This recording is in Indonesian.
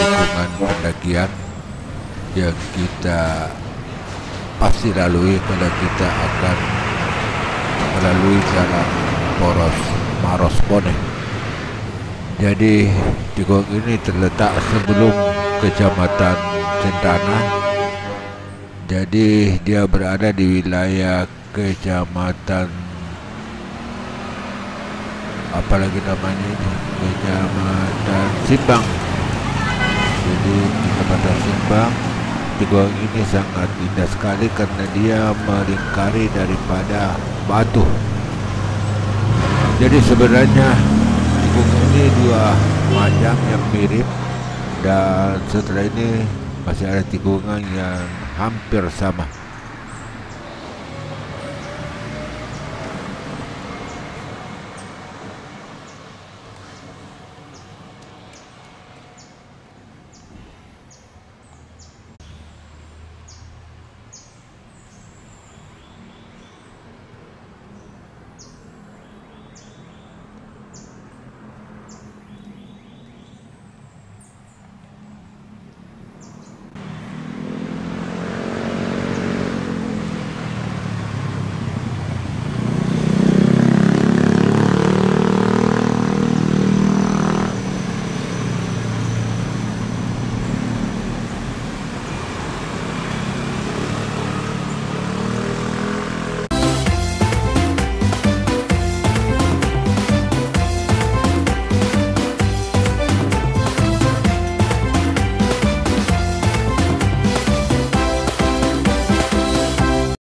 tikungan pendakian yang kita pasti lalui kalau kita akan melalui jalan poros Maros Bone. Jadi tikungan ini terletak sebelum Kecamatan Cendana. Jadi dia berada di wilayah Kecamatan apalagi namanya ini, Kecamatan Simbang. Jadi Kecamatan Simbang, tikungan ini sangat indah sekali karena dia melingkari daripada batu. Jadi sebenarnya tikungan ini dua macam yang mirip, dan setelah ini masih ada tikungan yang hampir sama.